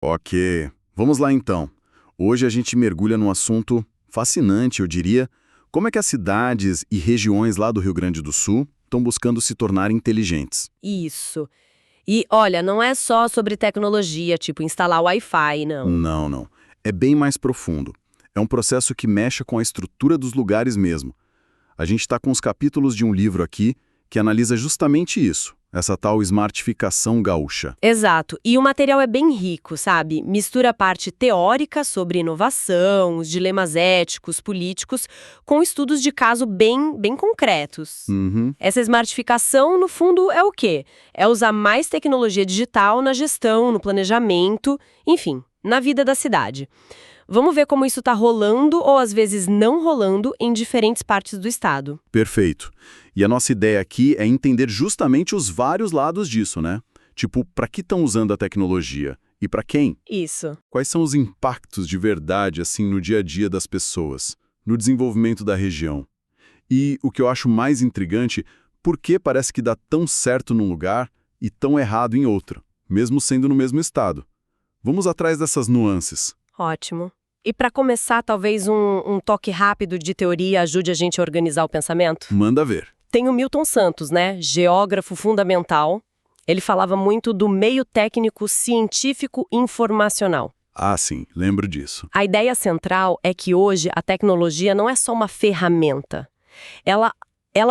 Ok, vamos lá então. Hoje a gente mergulha num assunto fascinante, eu diria. Como é que as cidades e regiões lá do Rio Grande do Sul estão buscando se tornar inteligentes? Isso. E olha, não é só sobre tecnologia, tipo instalar Wi-Fi, não. Não, não. É bem mais profundo. É um processo que mexe com a estrutura dos lugares mesmo. A gente está com os capítulos de um livro aqui que analisa justamente isso, essa tal smartificação gaúcha. Exato. E o material é bem rico, sabe? Mistura a parte teórica sobre inovação, os dilemas éticos, políticos, com estudos de caso bem concretos. Uhum. Essa smartificação, no fundo, é o quê? É usar mais tecnologia digital na gestão, no planejamento, enfim, na vida da cidade. Vamos ver como isso está rolando ou às vezes não rolando em diferentes partes do estado. Perfeito. E a nossa ideia aqui é entender justamente os vários lados disso, né? Tipo, para que estão usando a tecnologia? E para quem? Isso. Quais são os impactos de verdade, assim, no dia a dia das pessoas, no desenvolvimento da região? E o que eu acho mais intrigante, por que parece que dá tão certo num lugar e tão errado em outro, mesmo sendo no mesmo estado? Vamos atrás dessas nuances. Ótimo. E para começar, talvez um toque rápido de teoria ajude a gente a organizar o pensamento? Manda ver. Tem o Milton Santos, né? Geógrafo fundamental. Ele falava muito do meio técnico científico informacional. Ah, sim, lembro disso. A ideia central é que hoje a tecnologia não é só uma ferramenta. Ela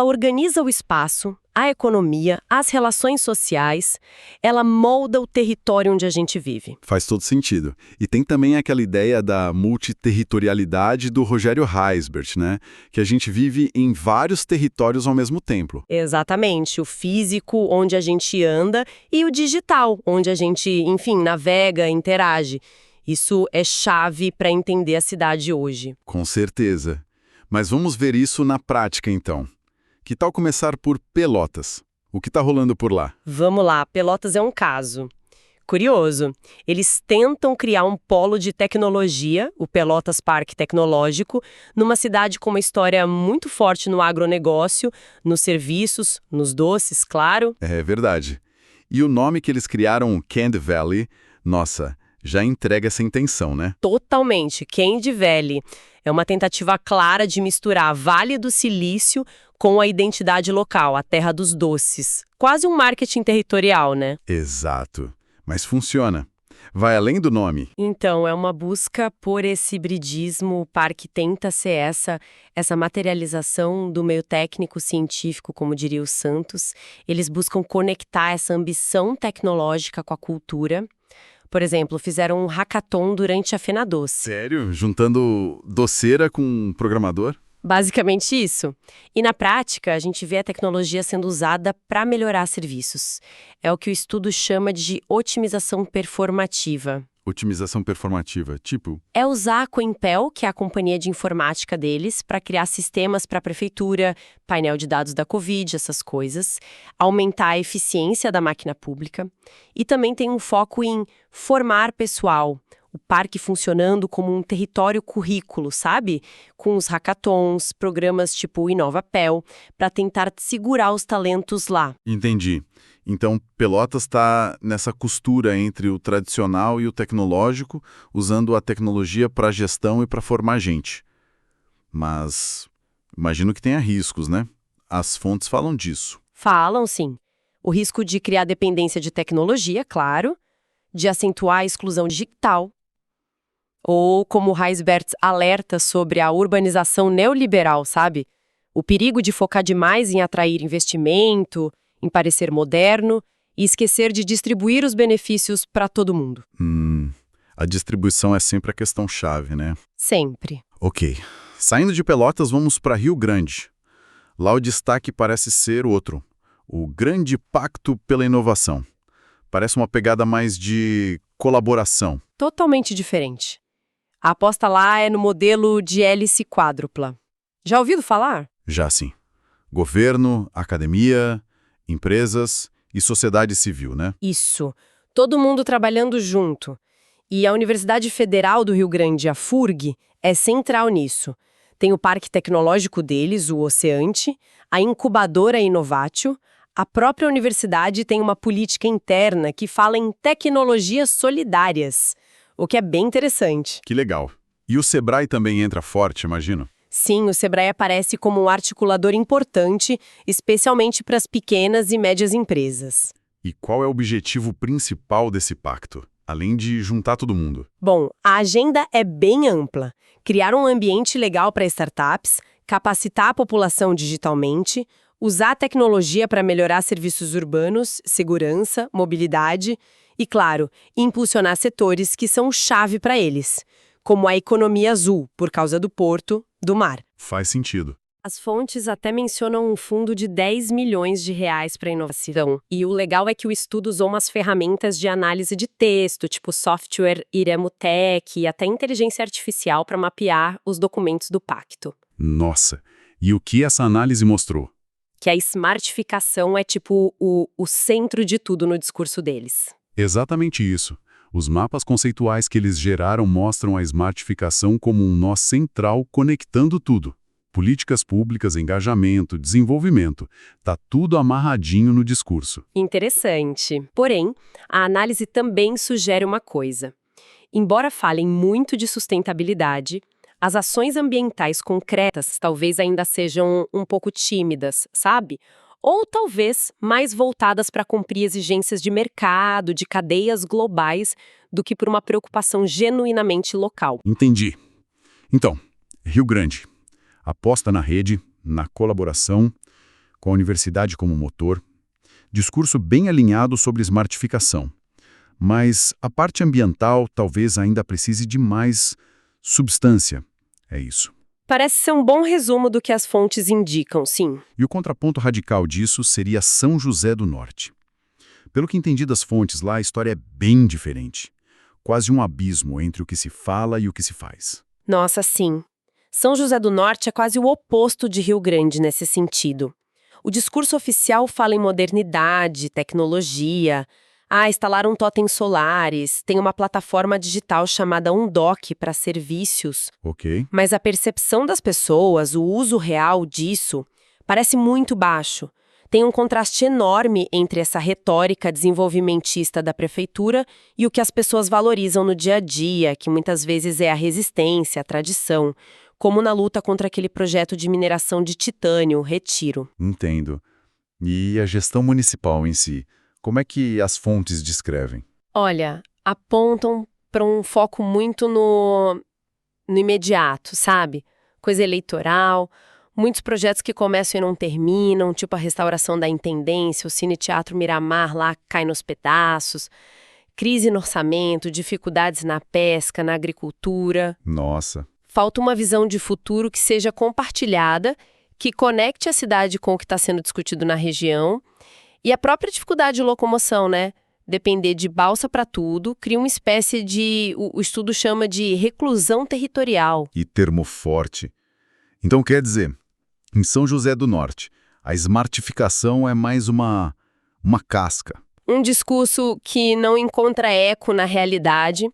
organiza o espaço, a economia, as relações sociais, ela molda o território onde a gente vive. Faz todo sentido. E tem também aquela ideia da multiterritorialidade do Rogério Heisbert, né? Que a gente vive em vários territórios ao mesmo tempo. Exatamente, o físico, onde a gente anda, e o digital, onde a gente, enfim, navega, interage. Isso é chave para entender a cidade hoje. Com certeza. Mas vamos ver isso na prática, então. Que tal começar por Pelotas? O que está rolando por lá? Vamos lá, Pelotas é um caso. Curioso, eles tentam criar um polo de tecnologia, o Pelotas Parque Tecnológico, numa cidade com uma história muito forte no agronegócio, nos serviços, nos doces, claro. É verdade. E o nome que eles criaram, Candy Valley, nossa, já entrega essa intenção, né? Totalmente, Candy Valley. É uma tentativa clara de misturar Vale do Silício com a identidade local, a terra dos doces. Quase um marketing territorial, né? Exato. Mas funciona. Vai além do nome. Então, é uma busca por esse hibridismo. O parque tenta ser essa materialização do meio técnico-científico, como diria o Santos. Eles buscam conectar essa ambição tecnológica com a cultura. Por exemplo, fizeram um hackathon durante a Fena Doce. Sério? Juntando doceira com programador? Basicamente isso. E na prática, a gente vê a tecnologia sendo usada para melhorar serviços. É o que o estudo chama de otimização performativa. Otimização performativa, tipo? É usar a Coinpel, que é a companhia de informática deles, para criar sistemas para a prefeitura, painel de dados da Covid, essas coisas, aumentar a eficiência da máquina pública. E também tem um foco em formar pessoal, o parque funcionando como um território currículo, sabe? Com os hackathons, programas tipo o InovaPel, para tentar segurar os talentos lá. Entendi. Então, Pelotas está nessa costura entre o tradicional e o tecnológico, usando a tecnologia para gestão e para formar gente. Mas imagino que tenha riscos, né? As fontes falam disso. Falam, sim. O risco de criar dependência de tecnologia, claro, de acentuar a exclusão digital, ou como o Heisbert alerta sobre a urbanização neoliberal, sabe? O perigo de focar demais em atrair investimento, em parecer moderno e esquecer de distribuir os benefícios para todo mundo. A distribuição é sempre a questão-chave, né? Sempre. Ok. Saindo de Pelotas, vamos para Rio Grande. Lá o destaque parece ser outro. O Grande Pacto pela Inovação. Parece uma pegada mais de colaboração. Totalmente diferente. A aposta lá é no modelo de hélice quádrupla. Já ouvido falar? Já sim. Governo, academia, empresas e sociedade civil, né? Isso. Todo mundo trabalhando junto. E a Universidade Federal do Rio Grande, a FURG, é central nisso. Tem o parque tecnológico deles, o Oceante, a incubadora Inovatio, A própria universidade tem uma política interna que fala em tecnologias solidárias, o que é bem interessante. Que legal. E o Sebrae também entra forte, imagino. Sim, o Sebrae aparece como um articulador importante, especialmente para as pequenas e médias empresas. E qual é o objetivo principal desse pacto, além de juntar todo mundo? Bom, a agenda é bem ampla. Criar um ambiente legal para startups, capacitar a população digitalmente, usar a tecnologia para melhorar serviços urbanos, segurança, mobilidade e, claro, impulsionar setores que são chave para eles, como a economia azul, por causa do porto, do mar. Faz sentido. As fontes até mencionam um fundo de 10 milhões de reais para inovação. E o legal é que o estudo usou umas ferramentas de análise de texto, tipo software Iremutec e até inteligência artificial para mapear os documentos do pacto. Nossa, e o que essa análise mostrou? Que a smartificação é tipo o centro de tudo no discurso deles. Exatamente isso. Os mapas conceituais que eles geraram mostram a smartificação como um nó central conectando tudo. Políticas públicas, engajamento, desenvolvimento. Tá tudo amarradinho no discurso. Interessante. Porém, a análise também sugere uma coisa. Embora falem muito de sustentabilidade, as ações ambientais concretas talvez ainda sejam um pouco tímidas, sabe? Ou talvez mais voltadas para cumprir exigências de mercado, de cadeias globais, do que por uma preocupação genuinamente local. Entendi. Então, Rio Grande. Aposta na rede, na colaboração, com a universidade como motor. Discurso bem alinhado sobre smartificação. Mas a parte ambiental talvez ainda precise de mais substância. É isso. Parece ser um bom resumo do que as fontes indicam, sim. E o contraponto radical disso seria São José do Norte. Pelo que entendi das fontes lá, a história é bem diferente. Quase um abismo entre o que se fala e o que se faz. Nossa, sim. São José do Norte é quase o oposto de Rio Grande nesse sentido. O discurso oficial fala em modernidade, tecnologia. Instalaram totens solares, tem uma plataforma digital chamada Undoc para serviços. Ok. Mas a percepção das pessoas, o uso real disso, parece muito baixo. Tem um contraste enorme entre essa retórica desenvolvimentista da prefeitura e o que as pessoas valorizam no dia a dia, que muitas vezes é a resistência, a tradição, como na luta contra aquele projeto de mineração de titânio, Retiro. Entendo. E a gestão municipal em si? Como é que as fontes descrevem? Olha, apontam para um foco muito no imediato, sabe? Coisa eleitoral, muitos projetos que começam e não terminam, tipo a restauração da Intendência, o Cine Teatro Miramar lá cai nos pedaços, crise no orçamento, dificuldades na pesca, na agricultura. Nossa. Falta uma visão de futuro que seja compartilhada, que conecte a cidade com o que está sendo discutido na região. E a própria dificuldade de locomoção, né? Depender de balsa para tudo, cria uma espécie de, o estudo chama de reclusão territorial. E termo forte. Então quer dizer, em São José do Norte, a smartificação é mais uma casca. Um discurso que não encontra eco na realidade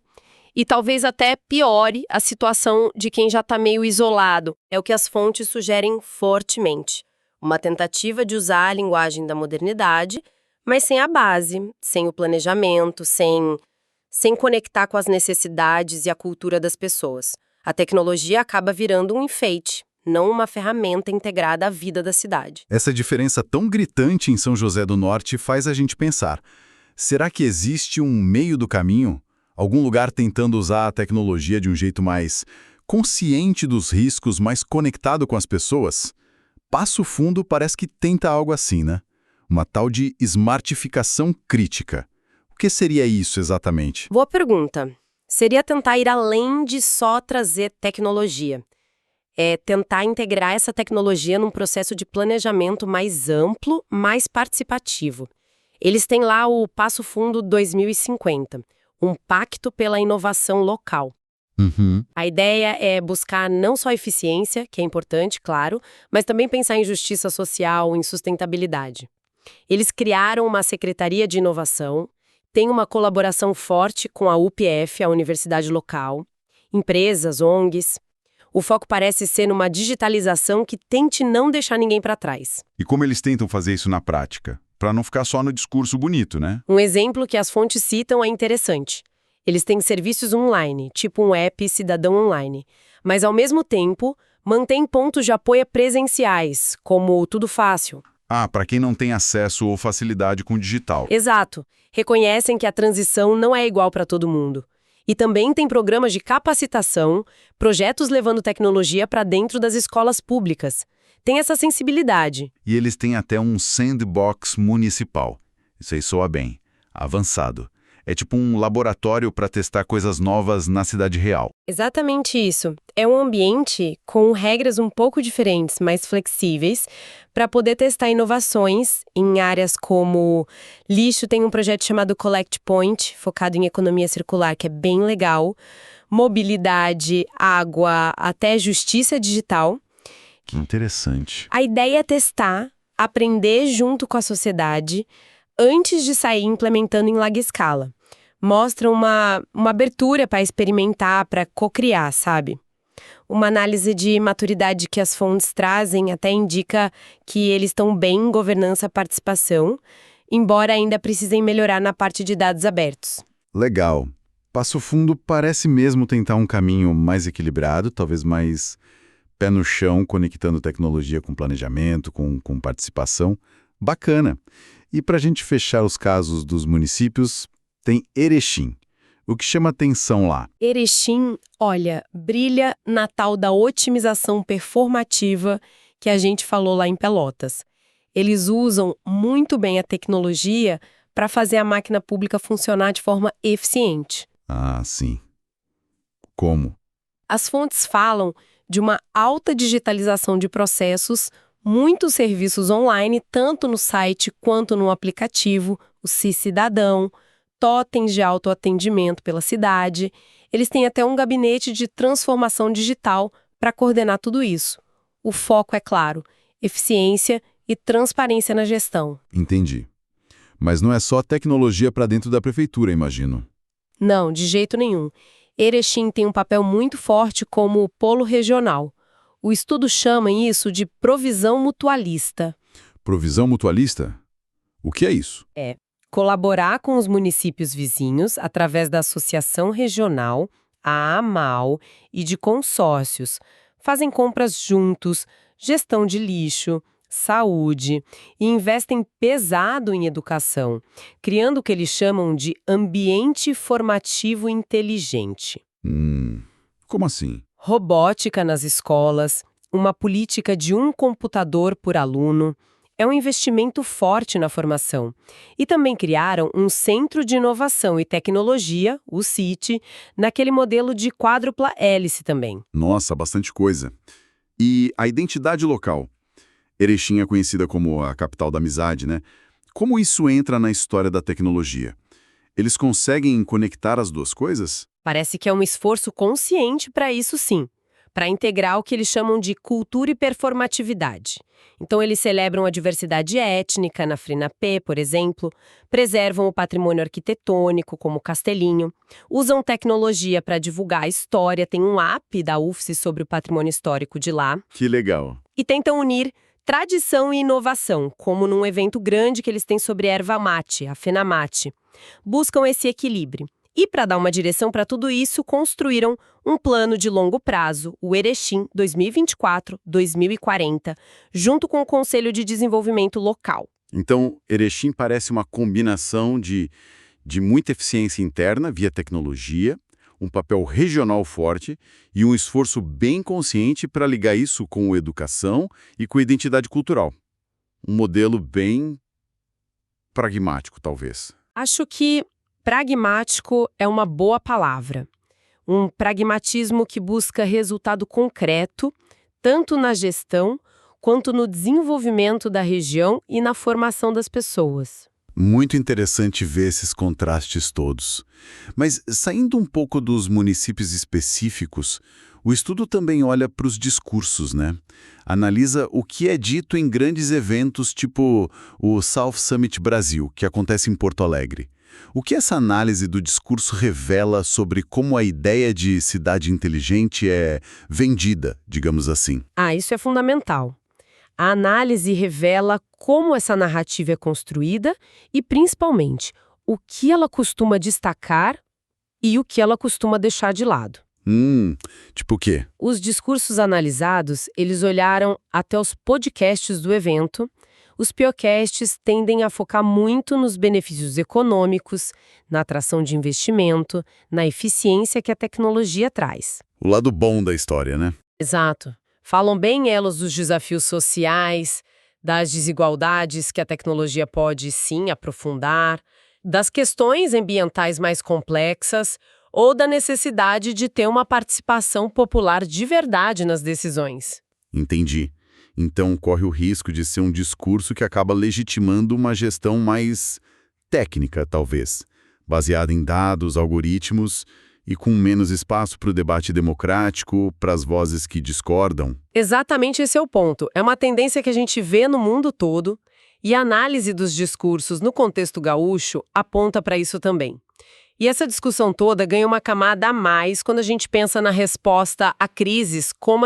e talvez até piore a situação de quem já está meio isolado. É o que as fontes sugerem fortemente. Uma tentativa de usar a linguagem da modernidade, mas sem a base, sem o planejamento, sem conectar com as necessidades e a cultura das pessoas. A tecnologia acaba virando um enfeite, não uma ferramenta integrada à vida da cidade. Essa diferença tão gritante em São José do Norte faz a gente pensar, será que existe um meio do caminho? Algum lugar tentando usar a tecnologia de um jeito mais consciente dos riscos, mais conectado com as pessoas? Passo Fundo parece que tenta algo assim, né? Uma tal de smartificação crítica. O que seria isso exatamente? Boa pergunta. Seria tentar ir além de só trazer tecnologia. É tentar integrar essa tecnologia num processo de planejamento mais amplo, mais participativo. Eles têm lá o Passo Fundo 2050, um pacto pela inovação local. A ideia é buscar não só eficiência, que é importante, claro, mas também pensar em justiça social, em sustentabilidade. Eles criaram uma secretaria de inovação, tem uma colaboração forte com a UPF, a universidade local, empresas, ONGs. O foco parece ser numa digitalização que tente não deixar ninguém para trás. E como eles tentam fazer isso na prática? para não ficar só no discurso bonito, né? Um exemplo que as fontes citam é interessante. Eles têm serviços online, tipo um app Cidadão Online, mas ao mesmo tempo mantêm pontos de apoio presenciais, como o Tudo Fácil. Ah, para quem não tem acesso ou facilidade com o digital. Exato. Reconhecem que a transição não é igual para todo mundo. E também tem programas de capacitação, projetos levando tecnologia para dentro das escolas públicas. Tem essa sensibilidade. E eles têm até um sandbox municipal. Isso aí soa bem. Avançado. É tipo um laboratório para testar coisas novas na cidade real. Exatamente isso. É um ambiente com regras um pouco diferentes, mais flexíveis, para poder testar inovações em áreas como lixo. Tem um projeto chamado Collect Point, focado em economia circular, que é bem legal. Mobilidade, água, até justiça digital. Que interessante. A ideia é testar, aprender junto com a sociedade, antes de sair implementando em larga escala. Mostra uma abertura para experimentar, para cocriar, sabe? Uma análise de maturidade que as fontes trazem até indica que eles estão bem em governança e participação, embora ainda precisem melhorar na parte de dados abertos. Legal. Passo Fundo parece mesmo tentar um caminho mais equilibrado, talvez mais pé no chão, conectando tecnologia com planejamento, com participação. Bacana. E para a gente fechar os casos dos municípios, tem Erechim. O que chama atenção lá? Erechim, olha, brilha na tal da otimização performativa que a gente falou lá em Pelotas. Eles usam muito bem a tecnologia para fazer a máquina pública funcionar de forma eficiente. Ah, sim. Como? As fontes falam de uma alta digitalização de processos, muitos serviços online, tanto no site quanto no aplicativo, o Cidadão, totens de autoatendimento pela cidade. Eles têm até um gabinete de transformação digital para coordenar tudo isso. O foco é claro, eficiência e transparência na gestão. Entendi. Mas não é só tecnologia para dentro da prefeitura, imagino. Não, de jeito nenhum. Erechim tem um papel muito forte como polo regional. O estudo chama isso de provisão mutualista. Provisão mutualista? O que é isso? Colaborar com os municípios vizinhos através da Associação Regional, a AMAL, e de consórcios. Fazem compras juntos, gestão de lixo, saúde e investem pesado em educação, criando o que eles chamam de ambiente formativo inteligente. Como assim? Robótica nas escolas, uma política de um computador por aluno. É um investimento forte na formação. E também criaram um Centro de Inovação e Tecnologia, o CIT, naquele modelo de quádrupla hélice também. Nossa, bastante coisa. E a identidade local? Erechim é conhecida como a capital da amizade, né? Como isso entra na história da tecnologia? Eles conseguem conectar as duas coisas? Parece que é um esforço consciente para isso sim, para integrar o que eles chamam de cultura e performatividade. Então eles celebram a diversidade étnica na FRINAPE, por exemplo, preservam o patrimônio arquitetônico, como o Castelinho, usam tecnologia para divulgar a história, tem um app da UFSC sobre o patrimônio histórico de lá, Que legal. e tentam unir tradição e inovação, como num evento grande que eles têm sobre erva mate, a FENAMATE. Buscam esse equilíbrio. E para dar uma direção para tudo isso, construíram um plano de longo prazo, o Erechim 2024-2040, junto com o Conselho de Desenvolvimento Local. Então, Erechim parece uma combinação de muita eficiência interna via tecnologia, um papel regional forte e um esforço bem consciente para ligar isso com a educação e com a identidade cultural. Um modelo bem pragmático, talvez. Acho que pragmático é uma boa palavra. Um pragmatismo que busca resultado concreto, tanto na gestão quanto no desenvolvimento da região e na formação das pessoas. Muito interessante ver esses contrastes todos. Mas, saindo um pouco dos municípios específicos, o estudo também olha para os discursos, né? Analisa o que é dito em grandes eventos tipo o South Summit Brasil, que acontece em Porto Alegre. O que essa análise do discurso revela sobre como a ideia de cidade inteligente é vendida, digamos assim? Isso é fundamental. A análise revela como essa narrativa é construída e, principalmente, o que ela costuma destacar e o que ela costuma deixar de lado. Tipo o quê? Os discursos analisados, eles olharam até os podcasts do evento. Os podcasts tendem a focar muito nos benefícios econômicos, na atração de investimento, na eficiência que a tecnologia traz. O lado bom da história, né? Exato. Falam bem elas dos desafios sociais, das desigualdades que a tecnologia pode, sim, aprofundar, das questões ambientais mais complexas ou da necessidade de ter uma participação popular de verdade nas decisões. Entendi. Então corre o risco de ser um discurso que acaba legitimando uma gestão mais técnica, talvez, baseada em dados, algoritmos e com menos espaço para o debate democrático, para as vozes que discordam. Exatamente esse é o ponto. É uma tendência que a gente vê no mundo todo e a análise dos discursos no contexto gaúcho aponta para isso também. E essa discussão toda ganha uma camada a mais quando a gente pensa na resposta a crises como as